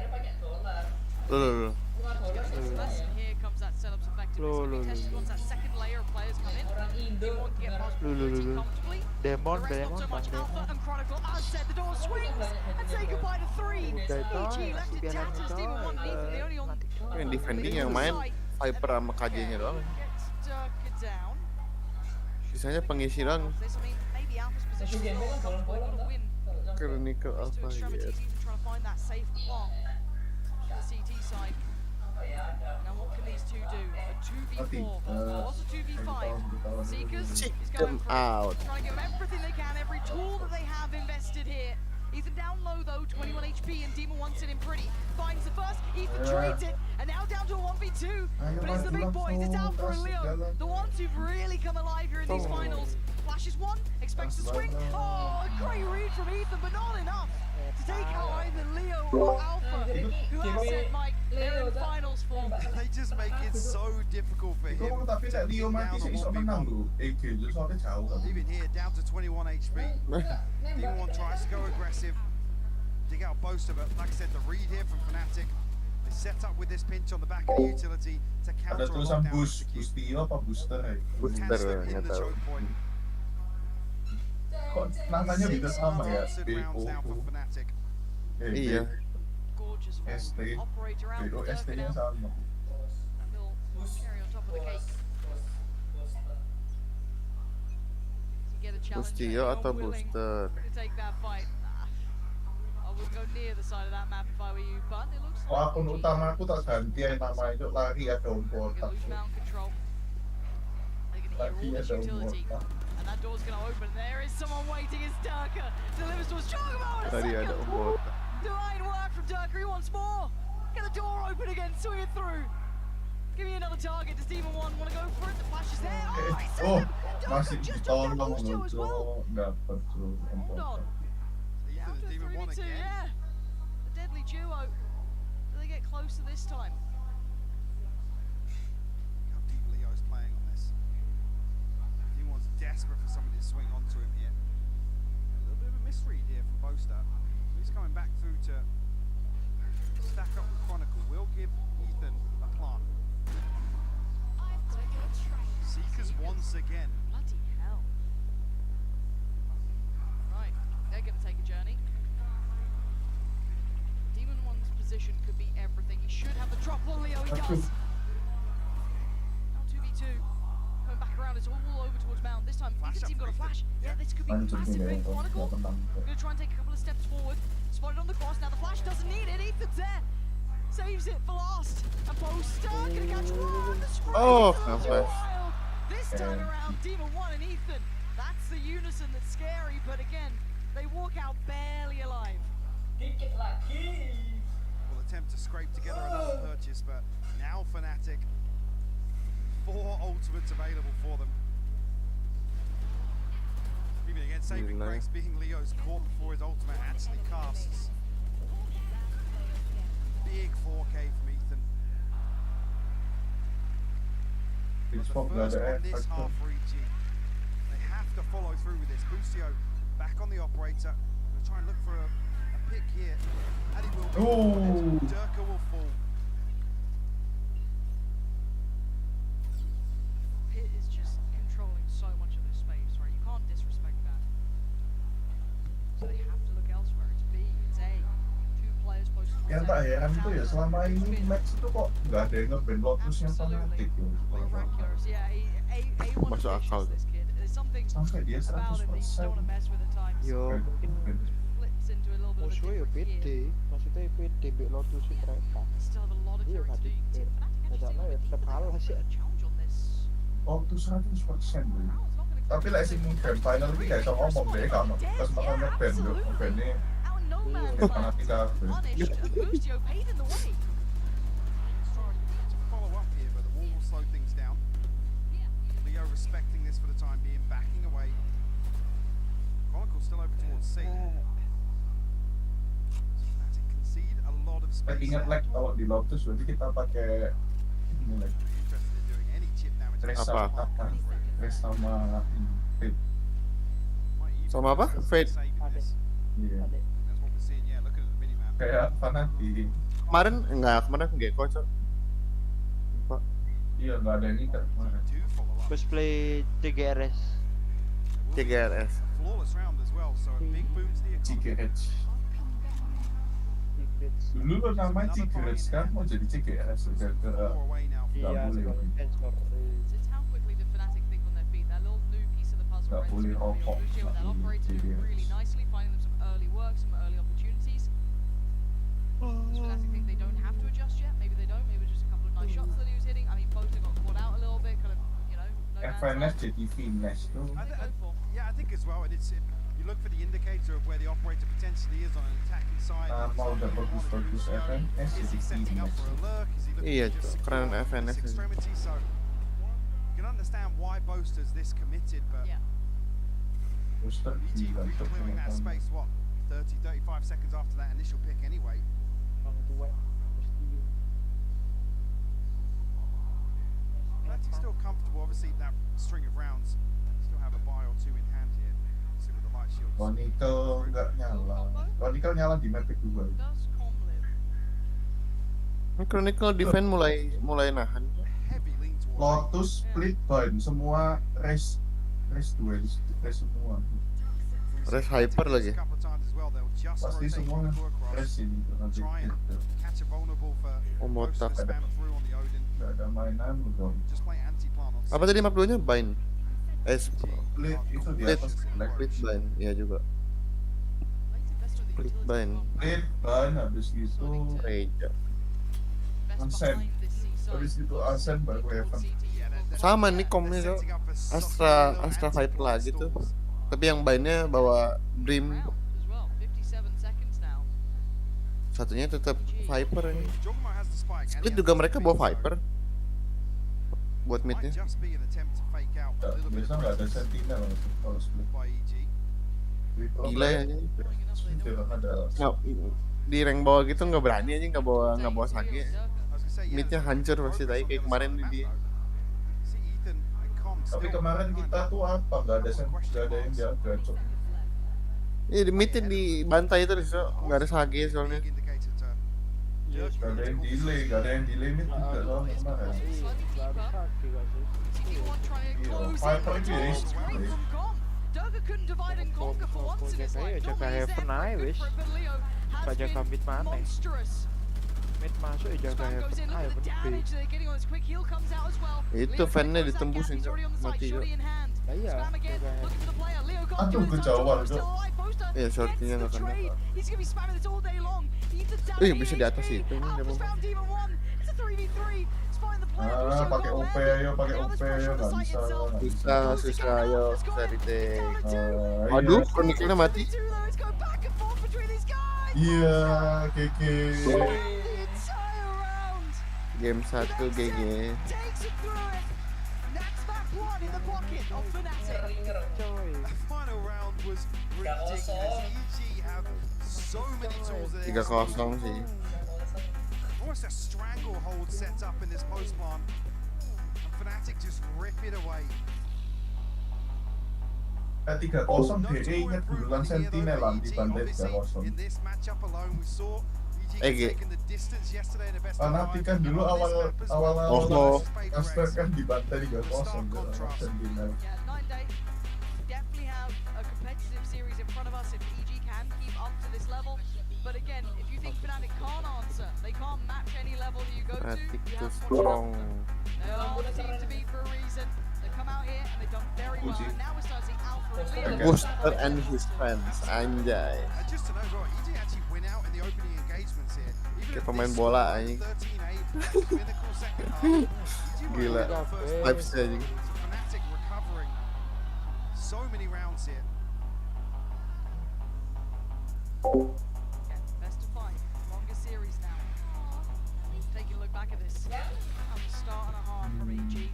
Loh. Here comes that setup's effectiveness. It's gonna be tested once that second layer of players come in. They want to get past pretty comfortably. Demon, The rest not so much. Alpha and Chronicle as said. The door swings and say goodbye to 3. EG left it tatters. Demon 1 lead. The only on Yang defending yang main Viper sama KJ-nya doang. gets Durka down. Sisanya pengisi doang. This, I mean, maybe Alpha's position is more comfortable. Able to win. Chronicle These two apa extremities, ya? even trying to find that safe plot. The CT side. Now what can these two do? A 2v4. What's a 2v5? Seekers is going for it. Out. Trying to give them everything they can, every tool that they have invested here. Ethan down low though, 21 HP, and Demon wants it in pretty. Finds the first, Ethan trades it, and now down to a 1v2. But it's the big boys, it's Alpha and Leo, the ones who've really come alive here in these finals. Flashes one, expects to swing. Oh, a great read from Ethan, but not enough to take out either Leo or Alpha, who has said, Mike, they're in finals form. they just make it so difficult for him. Tapi to Leo beat mati down sih iso the menang 1v1. lho. EG itu soalnya jauh tapi. Even here, down to 21 HP. Demon tries to go aggressive, dig out Boaster, but like I said, the read here from Fnatic. They set up with this pinch on the back of the utility to Ada counter a tulisan lockdown boost, execute. Boostio apa booster ya? Booster In nggak the tahu. choke point. Kok namanya bisa sama ya? Unanswered rounds now for Fnatic. Iya. Gorgeous ST. operator out for Durka BOST-nya now. sama. They'll carry on top of the cake. To get a challenge. Boostio atau Unwilling booster? to take that fight. I wouldn't go near the side of that map if I were you, but it looks Kalau like akun EG utama aku tak ganti yang nama itu lari ada are botak. gonna lose mountain control. They're gonna Lari hear all ada this utility. botak. And that door's gonna open. There is someone waiting. It's Durka. Delivers to his Chocobo in a Tadi second. ada Om Botak. Divine work from Durka. He wants more. Get the door open again. Swing it through. Give me another target. Does Demon 1 want to go for it? The flash is there. Oh, he said Oh, it. Durka masih just took ditolong down Boostio as well. loh, dapat tuh. Hold on. Ethan Down and to Demon 1 3v2, again. yeah. The deadly duo. Do they get closer this time? desperate for somebody to swing onto him here. A little bit of a misread here from Boaster. He's coming back through to stack up with Chronicle. Will give Ethan a plant. Seekers once again. Bloody hell. Right, they're going to take a journey. Demon One's position could be everything. He should have the drop on Leo. He does. Now 2v2. Coming back around. It's all over towards Mound. This time, Ethan's team got a flash. Yeah, this could be massive big Chronicle. Going to try and take a couple of steps forward. Spotted on the cross. Now the flash doesn't need it. Ethan's there. Saves it for last. A Boaster going to catch one. The spray. Oh, Wild. This time around, Demon One and Ethan. That's the unison that's scary. But again, they walk out barely alive. Dikit lagi. Will attempt to scrape together another purchase, but now Fnatic, 4 ultimates available for them. Even again, saving grace being Leo's caught before his ultimate actually casts. Big 4K from Ethan. But the first one this half for EG. They have to follow through with this. Busio back on the operator. We'll try and look for a pick here. And he will. Oh. Durka will fall. Pit is just controlling so much of this space, right? You can't disrespect that. So they have to look elsewhere. It's B, it's A. 2 players posted. Yang tak heran tuh ya selama ini Max itu kok nggak ada yang nge-ban Lotusnya Fnatic ya. Miraculous, yeah. A1 Masuk akal. this kid. There's something Sampai dia about him that you just don't want to 100%. mess with at times. Yo mungkin Flips into a little bit of a musuhnya ya different gear. pede, maksudnya pede mbek Lotusin mereka. Still have a lot of Iya carry to do. tadi You can see Fnatic actually karena ya tetap kalah sih. challenge on this. Lotus 100% dulu. Crowd's not gonna Tapi lah sing grand final ini kayak sama ngomong deh kamu. Terus makan nge-ban yo, nge-bannya Out of Nomad Fnatic kabeh. punished and Busio paid in the way. Trying to follow up here, but the wall will slow things down. Leo respecting this for the time being, backing away. Chronicle still over towards C. Fnatic concede a lot of space. Ingat like kalau di Lotus berarti kita pakai ini like Interested in doing any chip damage. Trace Apa? sama Trace sama Fate. Sama apa? Fate. Iya. That's what we're seeing. Yeah, look at the minimap. Kayak Fnatic. Kemarin kemarin Gecko cok. Lupa. Iya nggak ada yang ikat kemarin. Do follow up. Cosplay TGRS. TGRS. Flawless round as well, so a big boost the economy. CGH. Dulu lo namanya CGH kan mau jadi CGS gara-gara More away now. nggak Iya, boleh. sekarang sensor. It's how quickly the Fnatic think on their feet. That little new piece of the puzzle. Nggak right, boleh is gonna be rokok. on Busio, with that operator doing really nicely, finding them some early work, some early opportunities. Does Fnatic think they don't have to adjust yet? Maybe they don't. Maybe just a couple of nice shots that he was hitting. I mean, both got caught out a little bit, kind of, you know, no man's FNS land. jadi finish tuh. Yeah, I think as well. And you look for the indicator of where the operator potentially is on an attacking side. Mau udah bagus-bagus FNS Is he jadi setting up finish. for a lurk? Is he looking Iya, to just Cok. secure Keren FNS. this extremity? So you can understand why Boaster's this committed, but Yeah. Booster EG gila will be tuh clearing that teman-teman. space, what, 30, 35 seconds after that initial pick anyway. Orang tua mesti Fnatic's still comfortable, obviously, that string of rounds. Still have a buy or two in hand here. See with the light shields. Chronicle nggak nyala. Chronicle nyala di map kedua. Does Com live? Chronicle defense mulai nahan. Heavy lean towards Lotus split bind semua race duel race semua. Race hyper lagi. a couple of times as well. They'll just Pasti rotate semua Chronicle across. race ini tuh nanti Try and gitu. catch a vulnerable for Boaster Omotak. to spam through on the Odin. Nggak ada mainan dong. Just play anti-plant on Apa tadi map 2-nya? Bind. Split itu di Split. atas black. Split bind. Iya juga. Split bind. Split bind habis gitu Reja. Ansem. Habis itu Ansem baru Evan. Sama nih komnya cok. Astra Viper lagi tuh. Tapi yang bindnya bawa Dream. Round as well. 57 seconds now. Satunya tetap Viper ini. Jogma has the spike. Split juga mereka bawa Viper. Buat Might midnya. just be an attempt to fake out a little bit Biasa of nggak ada presence sentinel kalau split. by EG. Gila ya. Sentinel ada. Nggak, di rank bawah gitu nggak berani aja nggak bawa sage. I was gonna say, yeah, Midnya there's hancur progress pasti tadi on the kayak other kemarin side of di the dia. map, though. See Ethan and Com Tapi kemarin kita tuh apa? Gak ada yang jaga, Cok. Iya, di meeting dibantai terus, Cok. Nggak ada sage soalnya. Gak ada yang delay mid juga soalnya kemarin. Iya, Viper itu ya Durga couldn't divide and conquer for once in his life. Jaga heaven aja wis. Gak jaga mid mana? Mid masuk ya jaga heaven aja bener. Itu fan-nya ditembusin, Cok. Mati, Cok. Iya, jaga heaven. Aduh, kejauhan, Cok. Iya, shortnya nggak kena. Bisa di atas itu nih. Pakai OP ayo, nggak bisa. Susah, ayo, susah retake. Aduh, chronicalnya mati. Iya, Keke. Game 1 GG. Final round was ridiculous. EG have so many tools at their 3-0 sih. almost a stranglehold set up in this post plant. And Fnatic just rip it away. 3-0 DE ingat duluan Sentinelan di bantai 3-0. In this matchup alone, we saw EG. Fnatic kan dulu awal Aspek kan di bantai 3-0 Sentinel. Definitely have a competitive series in front of us if EG can keep up to this level. But again, if you think Fnatic can't answer, they can't match any level that you go to, Fnatic you too have strong. They are the team to beat for a reason. They come out here and they've done very well. And now we're starting to see Alpha and Leo. Booster and his friends, anjay. And just to know, bro, EG actually win out in the opening engagements here. Kayak pemain bola anjing. Gila. Vibes anjing. Fnatic recovering so many rounds here. Best of 5, longest series now. Taking a look back at this. And the start and a half from EG.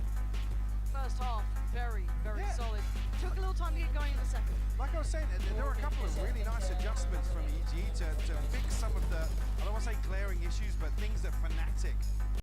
First half, very, very solid. Took a little time to get going in the second. Like I was saying, there were a couple of really nice adjustments from EG to fix some of the, I don't want to say glaring issues, but things that Fnatic